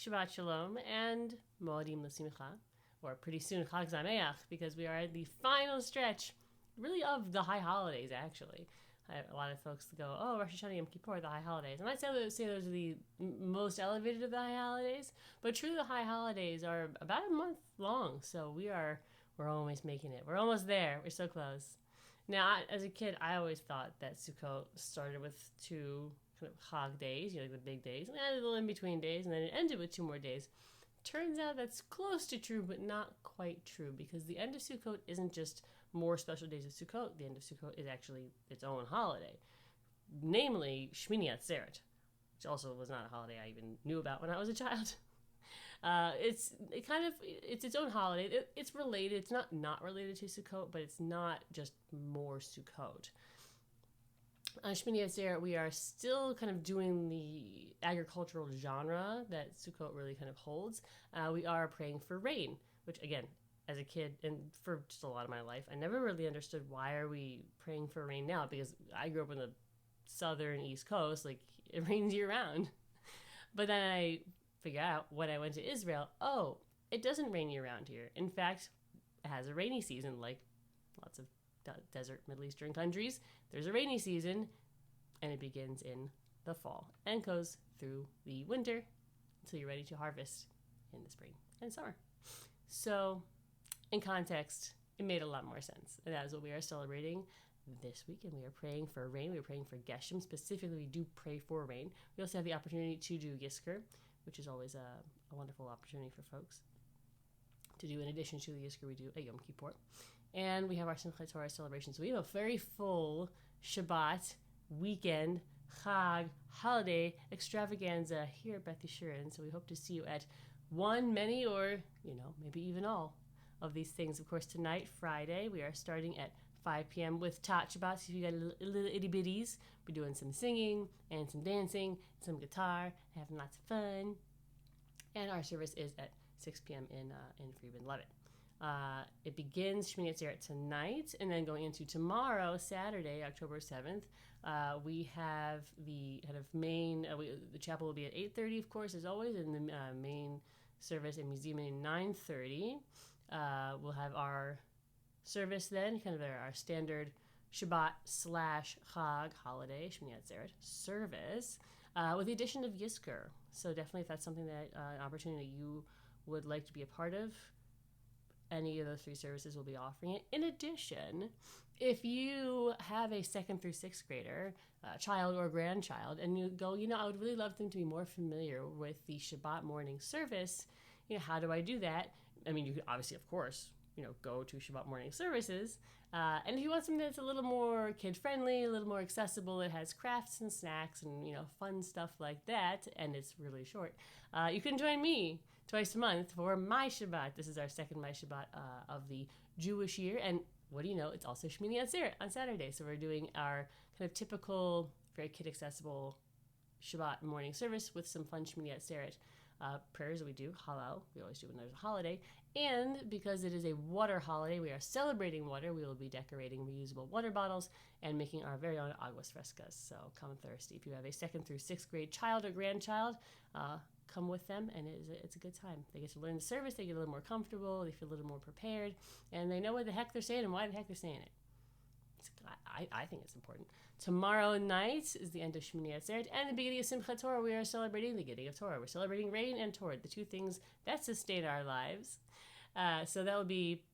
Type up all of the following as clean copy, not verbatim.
Shabbat Shalom, and Moadim L'Simcha, or pretty soon Chag Sameach, because we are at the final stretch, really, of the high holidays, actually. A lot of folks go, oh, Rosh Hashanah, Yom Kippur, the high holidays. And I'd say those are the most elevated of the high holidays, but truly the high holidays are about a month long, so we're almost making it. We're almost there. We're so close. Now, as a kid, I always thought that Sukkot started with two kind of Chag days, like the big days, and then a little in-between days, and then it ended with 2 more days. Turns out that's close to true, but not quite true, because the end of Sukkot isn't just more special days of Sukkot. The end of Sukkot is actually its own holiday, namely Shmini Atzeret, which also was not a holiday I even knew about when I was a child. It's its own holiday. It's related. It's not related to Sukkot, but it's not just more Sukkot. On Shmini Atzeret, we are still kind of doing the agricultural genre that Sukkot really kind of holds. We are praying for rain, which, again, as a kid and for just a lot of my life, I never really understood why are we praying for rain now, because I grew up in the southern East Coast, like it rains year round. But then I figured out when I went to Israel, oh, it doesn't rain year round here. In fact, it has a rainy season, like lots of desert Middle Eastern countries. There's a rainy season, and it begins in the fall and goes through the winter until you're ready to harvest in the spring and summer. So, in context, it made a lot more sense. And that is what we are celebrating this weekend. We are praying for rain. We are praying for Geshem. Specifically, we do pray for rain. We also have the opportunity to do Yizkor, which is always a wonderful opportunity for folks to do. In addition to the Yizkor, we do a Yom Kippur. And we have our Simchat Torah celebration. So we have a very full Shabbat, weekend, Chag, holiday extravaganza here at Beth Yeshurun. So we hope to see you at one, many, or, maybe even all of these things. Of course, tonight, Friday, we are starting at 5 p.m. with Tat Shabbat. So if you got little itty bitties, we're doing some singing and some dancing, some guitar, having lots of fun. And our service is at 6 p.m. in Freeman Levitt. It begins Shmini Atzeret tonight, and then going into tomorrow, Saturday, October 7th, we have the kind of main, the chapel will be at 8:30, of course, as always, and the main service in museum at 9:30. We'll have our service then, kind of our standard Shabbat / Chag holiday, Shmini Atzeret service, with the addition of Yizkor. So definitely if that's something that, an opportunity you would like to be a part of, any of those 3 services will be offering it. In addition, if you have a 2nd through 6th grader, child or grandchild, and you go, I would really love them to be more familiar with the Shabbat morning service, how do I do that? I mean, you could obviously, of course, go to Shabbat morning services. And if you want something that's a little more kid-friendly, a little more accessible, it has crafts and snacks and, fun stuff like that, and it's really short, you can join me twice a month for my Shabbat. This is our second my Shabbat of the Jewish year. And what do you know? It's also Shmini Atzeret on Saturday. So we're doing our kind of typical, very kid-accessible Shabbat morning service with some fun Shmini Atzeret prayers that we do, Hallel. We always do when there's a holiday. And because it is a water holiday, we are celebrating water. We will be decorating reusable water bottles and making our very own aguas frescas. So come thirsty. If you have a 2nd through 6th grade child or grandchild, come with them, and it's a good time. They get to learn the service, they get a little more comfortable, they feel a little more prepared, and they know what the heck they're saying and why the heck they're saying it. I think it's important. Tomorrow night is the end of Shmini Atzeret and the beginning of Simchat Torah. We are celebrating the getting of Torah. We're celebrating rain and Torah, the 2 things that sustain our lives. So that will be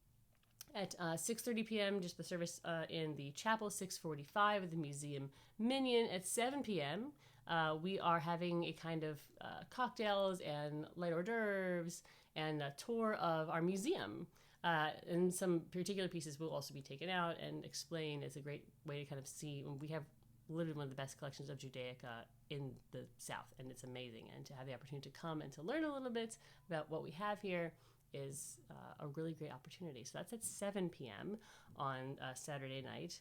at 6:30 p.m., just the service in the chapel, 6:45 at the museum Minyan. At 7 p.m., we are having a kind of cocktails and light hors d'oeuvres and a tour of our museum. And some particular pieces will also be taken out and explained. It's a great way to kind of see. We have literally one of the best collections of Judaica in the South, and it's amazing. And to have the opportunity to come and to learn a little bit about what we have here is a really great opportunity. So that's at 7 p.m. on Saturday night,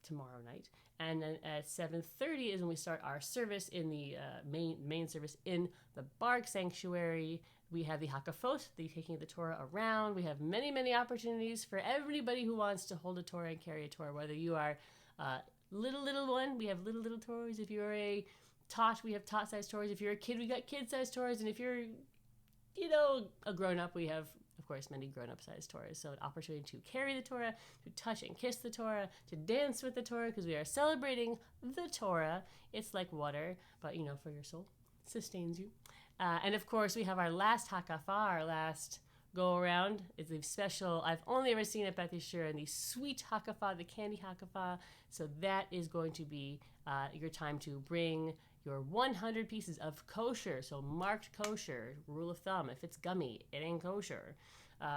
tomorrow night. And then at 7:30 is when we start our service in the main service in the Bark Sanctuary. We have the Hakafot, the taking the Torah around. We have many, many opportunities for everybody who wants to hold a Torah and carry a Torah, whether you are little one. We have little Torahs. If you are a we have tot-sized Torahs. If you're a kid, we got kid-sized Torahs. And if you're, a grown-up, we have, of course, many grown-up-sized Torahs. So an opportunity to carry the Torah, to touch and kiss the Torah, to dance with the Torah, because we are celebrating the Torah. It's like water, but, for your soul. Sustains you. And, of course, we have our last Hakafa, our last go-around. It's a special, I've only ever seen at Beth Yeshurun, the sweet Hakafa, the candy Hakafa. So that is going to be your time to bring your 100 pieces of kosher, so marked kosher, rule of thumb, if it's gummy, it ain't kosher.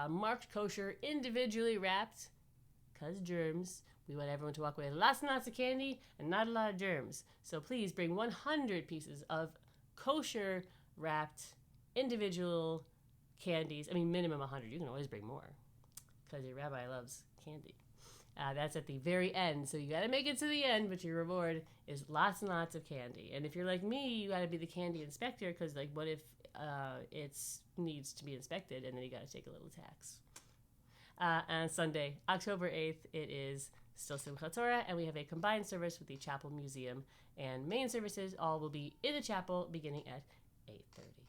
Marked kosher, individually wrapped, because germs. We want everyone to walk away with lots and lots of candy and not a lot of germs. So please bring 100 pieces of kosher wrapped individual candies. I mean, minimum 100. You can always bring more because your rabbi loves candy. That's at the very end, so you got to make it to the end, but your reward is lots and lots of candy. And if you're like me, you got to be the candy inspector, because what if it needs to be inspected, and then you got to take a little tax. And Sunday, October 8th, it is still Simchat Torah, and we have a combined service with the Chapel Museum, and main services all will be in the chapel beginning at 8:30.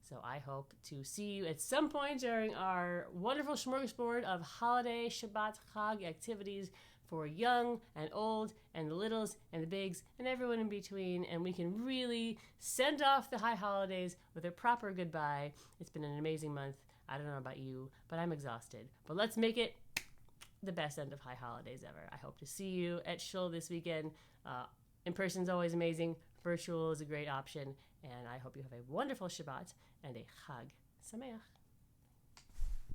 So I hope to see you at some point during our wonderful smorgasbord of holiday Shabbat Chag activities for young and old and the littles and the bigs and everyone in between. And we can really send off the high holidays with a proper goodbye. It's been an amazing month. I don't know about you, but I'm exhausted. But let's make it the best end of high holidays ever. I hope to see you at Shul this weekend. In person is always amazing. Virtual is a great option. And I hope you have a wonderful Shabbat and a Chag Sameach.